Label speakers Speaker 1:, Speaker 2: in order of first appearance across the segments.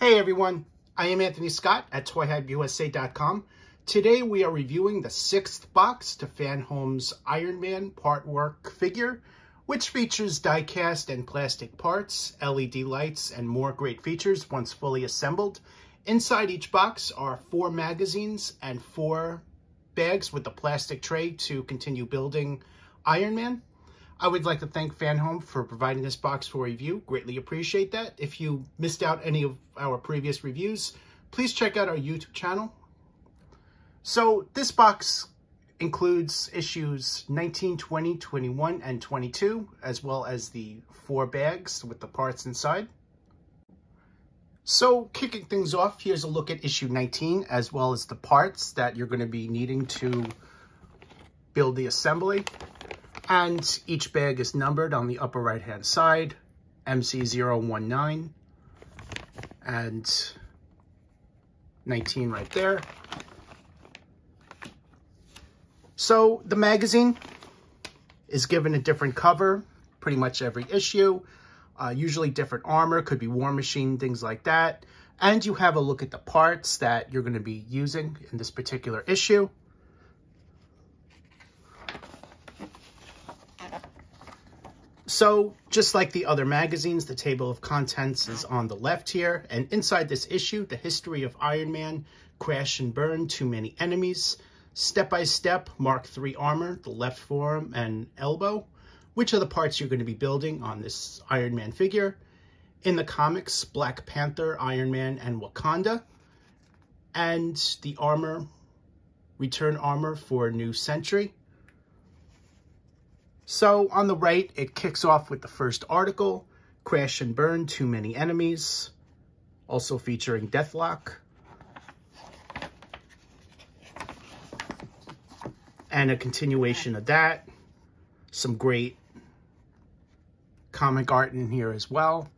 Speaker 1: Hey everyone, I am Anthony Scott at ToyHypeUSA.com. Today we are reviewing the 6th box to FanHome's Iron Man Partwork figure, which features die-cast and plastic parts, LED lights, and more great features once fully assembled. Inside each box are 4 magazines and 4 bags with a plastic tray to continue building Iron Man. I would like to thank FanHome for providing this box for review. Greatly appreciate that. If you missed out any of our previous reviews, please check out our YouTube channel. So this box includes issues 19, 20, 21, and 22, as well as the 4 bags with the parts inside. So kicking things off, here's a look at issue 19, as well as the parts that you're going to be needing to build the assembly. And each bag is numbered on the upper right-hand side, MC019 and 19 right there. So the magazine is given a different cover pretty much every issue, usually different armor, could be War Machine, things like that. And you have a look at the parts that you're going to be using in this particular issue. So, just like the other magazines, the table of contents is on the left here. And inside this issue, the history of Iron Man, crash and burn, too many enemies, step-by-step, Mark III armor, the left forearm and elbow, which are the parts you're going to be building on this Iron Man figure. In the comics, Black Panther, Iron Man, and Wakanda. And the armor, return armor for New Century. So on the right, it kicks off with the first article, Crash and Burn, Too Many Enemies, also featuring Deathlock. And a continuation of that, some great comic art in here as well.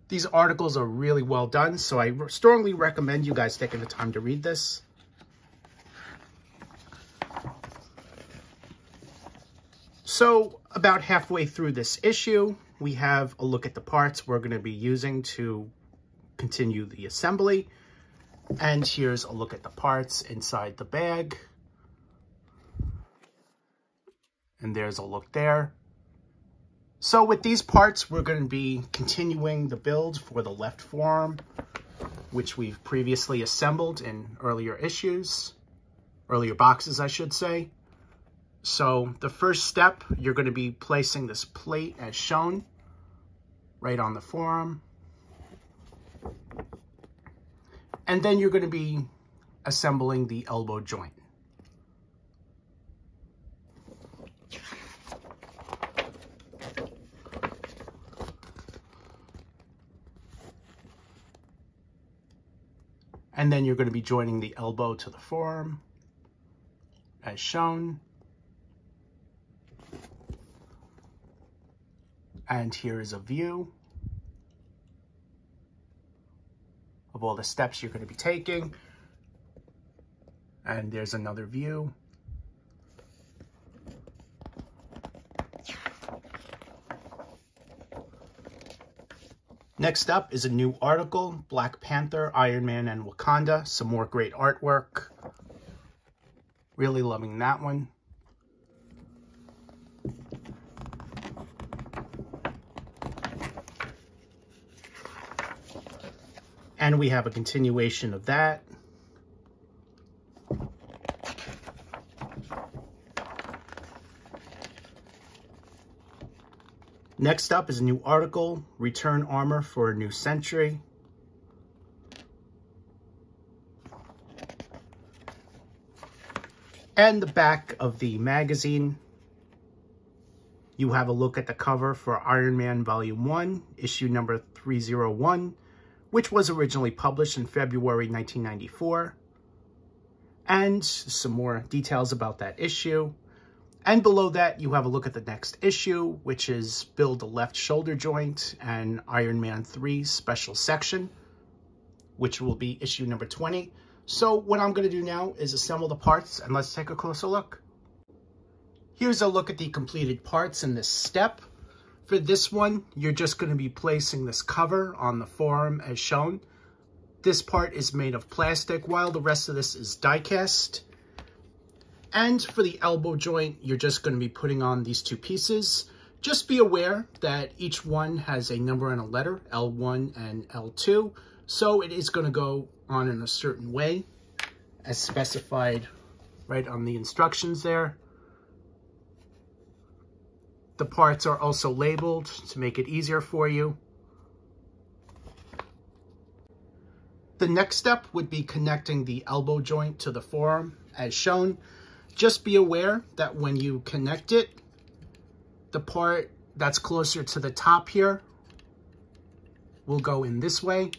Speaker 1: These articles are really well done, so I strongly recommend you guys taking the time to read this. So about halfway through this issue, we have a look at the parts we're going to be using to continue the assembly. And here's a look at the parts inside the bag. And there's a look there. So with these parts, we're going to be continuing the build for the left forearm, which we've previously assembled in earlier boxes, I should say. So the first step, you're going to be placing this plate as shown right on the forearm. And then you're going to be assembling the elbow joint. And then you're going to be joining the elbow to the forearm as shown. And here is a view of all the steps you're going to be taking. And there's another view. Next up is a new article, Black Panther, Iron Man, and Wakanda. Some more great artwork. Really loving that one. And we have a continuation of that. Next up is a new article, Return Armor for a New Century. And the back of the magazine, you have a look at the cover for Iron Man Volume 1, issue number 301. Which was originally published in February 1994. And some more details about that issue. And below that, you have a look at the next issue, which is Build a Left Shoulder Joint and Iron Man 3 Special Section, which will be issue number 20. So what I'm going to do now is assemble the parts, and let's take a closer look. Here's a look at the completed parts in this step. For this one, you're just going to be placing this cover on the forearm as shown. This part is made of plastic, while the rest of this is die cast. And for the elbow joint, you're just going to be putting on these two pieces. Just be aware that each one has a number and a letter, L1 and L2. So it is going to go on in a certain way, as specified right on the instructions there. The parts are also labeled to make it easier for you. The next step would be connecting the elbow joint to the forearm as shown. Just be aware that when you connect it, the part that's closer to the top here will go in this way,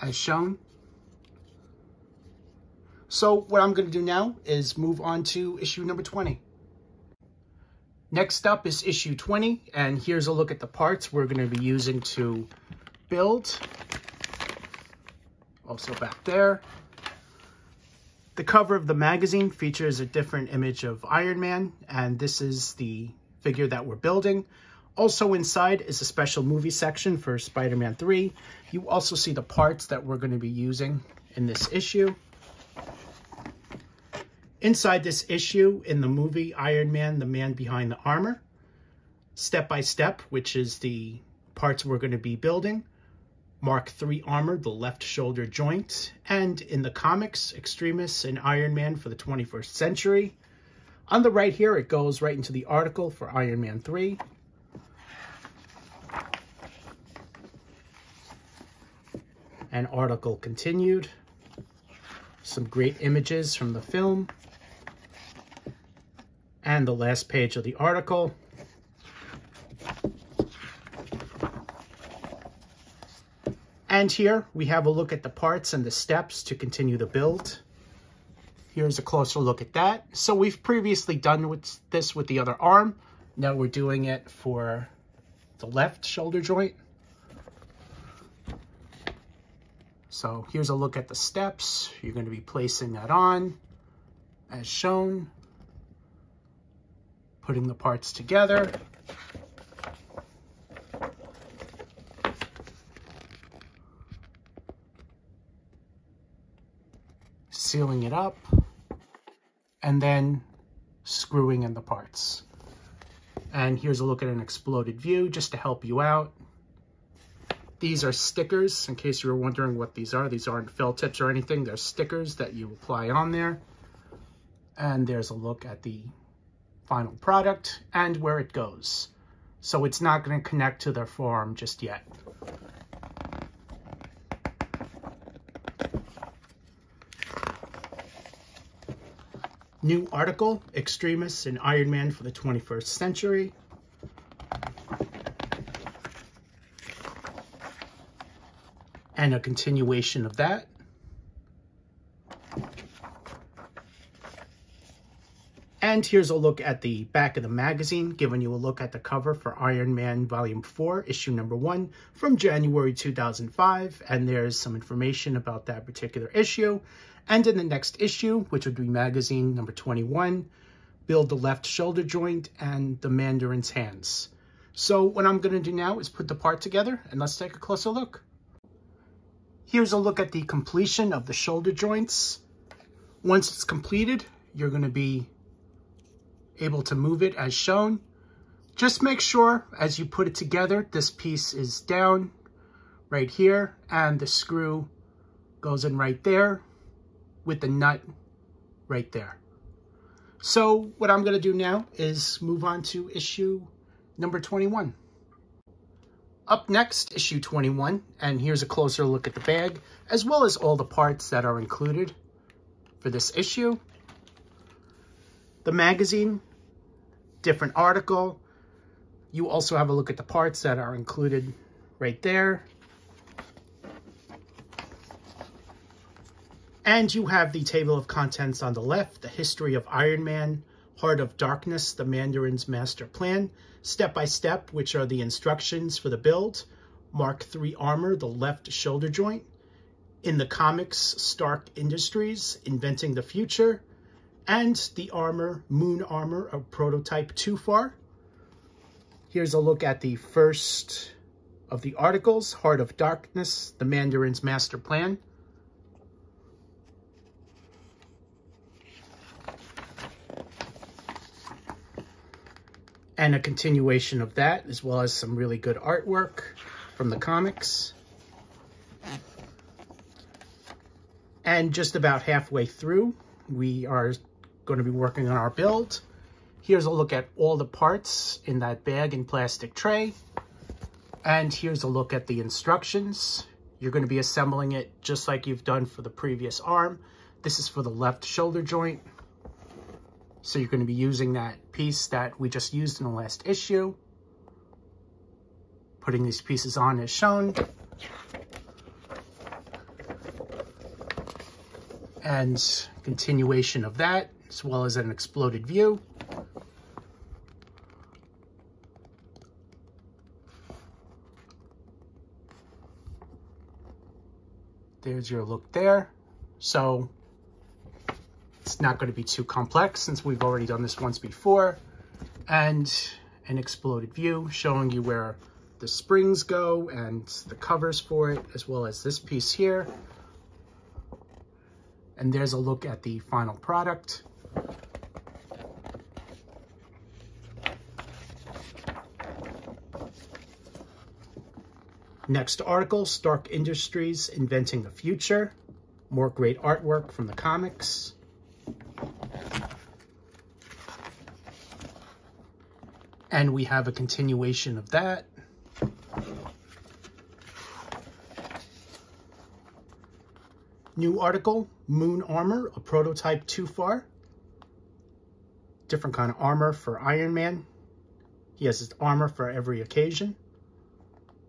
Speaker 1: as shown. So what I'm going to do now is move on to issue number 20. Next up is issue 20, and here's a look at the parts we're going to be using to build. Also back there. The cover of the magazine features a different image of Iron Man, and this is the figure that we're building. Also inside is a special movie section for Spider-Man 3. You also see the parts that we're going to be using in this issue. Inside this issue, in the movie Iron Man, the man behind the armor, step by step, which is the parts we're going to be building. Mark III armor, the left shoulder joint, and in the comics, Extremis and Iron Man for the 21st century. On the right here, it goes right into the article for Iron Man 3. And article continued. Some great images from the film. And the last page of the article. And here we have a look at the parts and the steps to continue the build. Here's a closer look at that. So we've previously done this with the other arm. Now we're doing it for the left shoulder joint. So here's a look at the steps. You're going to be placing that on as shown. Putting the parts together. Sealing it up. And then screwing in the parts. And here's a look at an exploded view just to help you out. These are stickers, in case you were wondering what these are. These aren't felt tips or anything. They're stickers that you apply on there. And there's a look at the final product and where it goes. So it's not going to connect to their forearm just yet. New article, Extremis and Iron Man for the 21st century. And a continuation of that. And here's a look at the back of the magazine, giving you a look at the cover for Iron Man Volume 4, Issue Number 1 from January 2005. And there's some information about that particular issue. And in the next issue, which would be magazine number 21, build the left shoulder joint and the Mandarin's hands. So what I'm going to do now is put the part together, and let's take a closer look. Here's a look at the completion of the shoulder joints. Once it's completed, you're going to be able to move it as shown. Just make sure as you put it together, this piece is down right here, and the screw goes in right there with the nut right there. So what I'm going to do now is move on to issue number 21. Up next, issue 21, and here's a closer look at the bag, as well as all the parts that are included for this issue. The magazine, different article. You also have a look at the parts that are included right there. And you have the table of contents on the left, the history of Iron Man, Heart of Darkness, the Mandarin's master plan, step by step, which are the instructions for the build, Mark III armor, the left shoulder joint, in the comics, Stark Industries, Inventing the Future, and the armor, Moon Armor, a prototype too far. Here's a look at the first of the articles: Heart of Darkness, the Mandarin's Master Plan. And a continuation of that, as well as some really good artwork from the comics. And just about halfway through, we are going to be working on our build. Here's a look at all the parts in that bag and plastic tray. And here's a look at the instructions. You're going to be assembling it just like you've done for the previous arm. This is for the left shoulder joint. So you're going to be using that piece that we just used in the last issue. Putting these pieces on as shown. And continuation of that, as well as an exploded view. There's your look there. So it's not going to be too complex since we've already done this once before. And an exploded view showing you where the springs go and the covers for it, as well as this piece here. And there's a look at the final product. Next article, Stark Industries, Inventing the Future. More great artwork from the comics. And we have a continuation of that. New article, Moon Armor, a prototype too far. Different kind of armor for Iron Man. He has his armor for every occasion.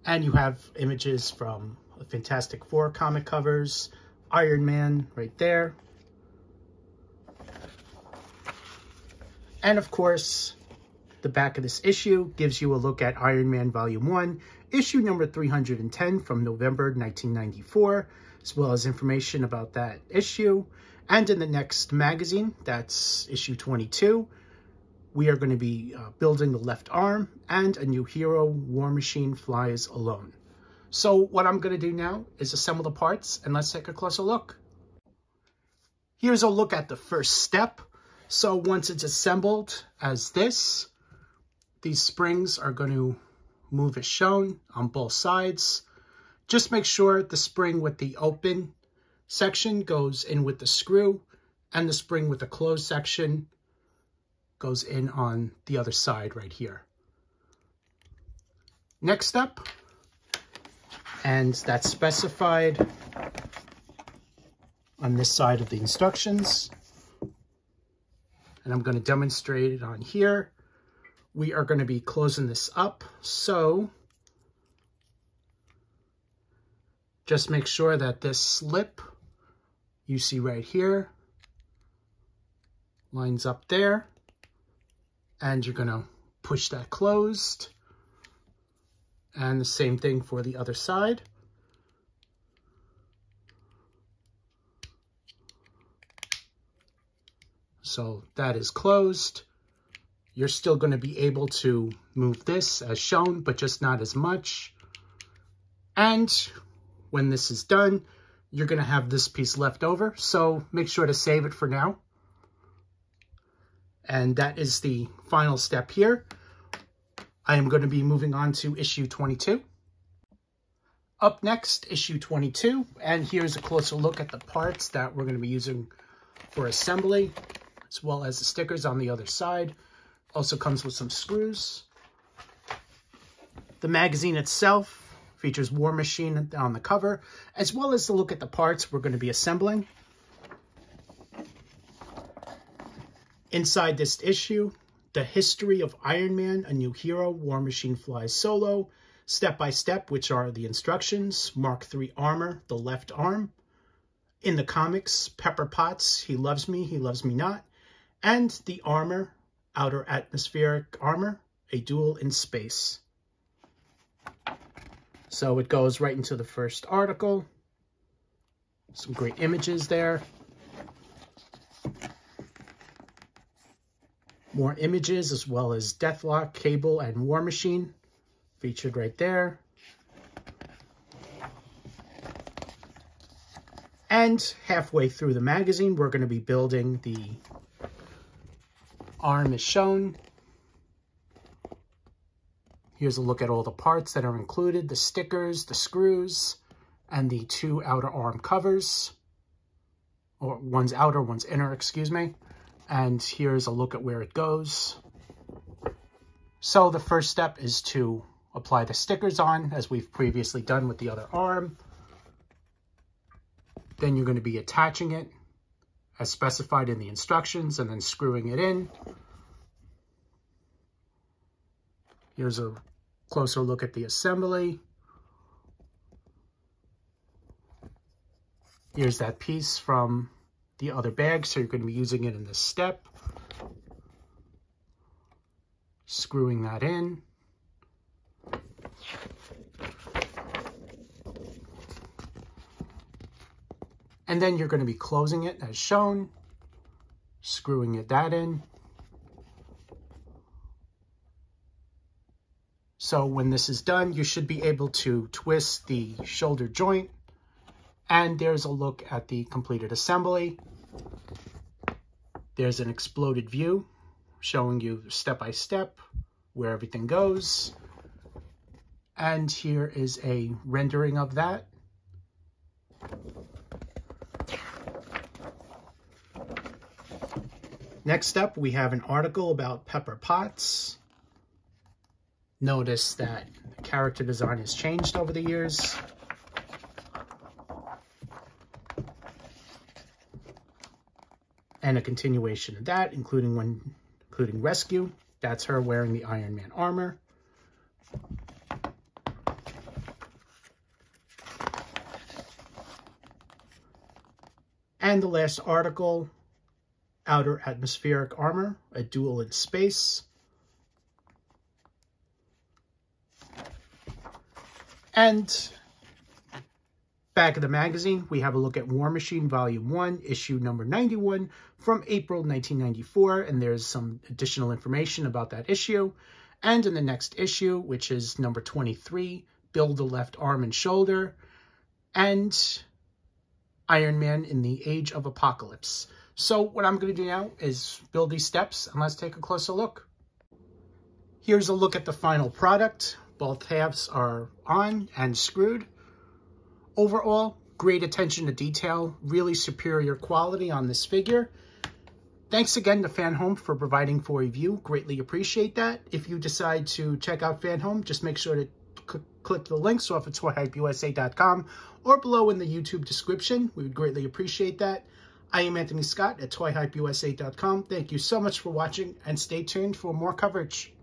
Speaker 1: And you have images from the Fantastic Four comic covers, Iron Man right there. And of course, the back of this issue gives you a look at Iron Man Volume 1, issue number 310 from November 1994, as well as information about that issue. And in the next magazine, that's issue 22, we are going to be building the left arm and a new hero, War Machine Flies Alone. So what I'm going to do now is assemble the parts and let's take a closer look. Here's a look at the first step. So once it's assembled as this, these springs are going to move as shown on both sides. Just make sure the spring with the open section goes in with the screw and the spring with the closed section goes in on the other side right here. Next step, and that's specified on this side of the instructions. And I'm going to demonstrate it on here. We are going to be closing this up, so just make sure that this slip you see right here lines up there, and you're going to push that closed. And the same thing for the other side. So that is closed. You're still going to be able to move this as shown, but just not as much. And when this is done, you're going to have this piece left over. So make sure to save it for now. And that is the final step here. I am going to be moving on to issue 22. Up next, issue 22. And here's a closer look at the parts that we're going to be using for assembly, as well as the stickers on the other side. Also comes with some screws. The magazine itself features War Machine on the cover, as well as the look at the parts we're going to be assembling. Inside this issue, the history of Iron Man, a new hero, War Machine Flies Solo, step by step, which are the instructions, Mark III armor, the left arm. In the comics, Pepper Potts, He Loves Me Not, and the armor, outer atmospheric armor, a duel in space. So it goes right into the first article. Some great images there. More images, as well as Deathlock, Cable, and War Machine featured right there. And halfway through the magazine, we're going to be building the arm as shown. Here's a look at all the parts that are included, the stickers, the screws, and the 2 outer arm covers. Or one's outer, one's inner, excuse me. And here's a look at where it goes. So the first step is to apply the stickers on, as we've previously done with the other arm. Then you're going to be attaching it as specified in the instructions and then screwing it in. Here's a closer look at the assembly. Here's that piece from the other bag, so you're going to be using it in this step. Screwing that in. And then you're going to be closing it as shown, screwing that in. So when this is done, you should be able to twist the shoulder joint. And there's a look at the completed assembly. There's an exploded view showing you step by step where everything goes. And here is a rendering of that. Next up, we have an article about Pepper Potts. Notice that the character design has changed over the years. And a continuation of that, including Rescue. That's her wearing the Iron Man armor. And the last article, Outer Atmospheric Armor, a duel in space. And back of the magazine, we have a look at War Machine Volume 1, issue number 91 from April 1994. And there's some additional information about that issue. And in the next issue, which is number 23, Build the Left Arm and Shoulder, and Iron Man in the Age of Apocalypse. So what I'm going to do now is build these steps, and let's take a closer look. Here's a look at the final product. Both halves are on and screwed. Overall, great attention to detail, really superior quality on this figure. Thanks again to FanHome for providing for review. Greatly appreciate that. If you decide to check out FanHome, just make sure to click the links off at toyhypeusa.com or below in the YouTube description. We would greatly appreciate that. I am Anthony Scott at toyhypeusa.com. Thank you so much for watching, and stay tuned for more coverage.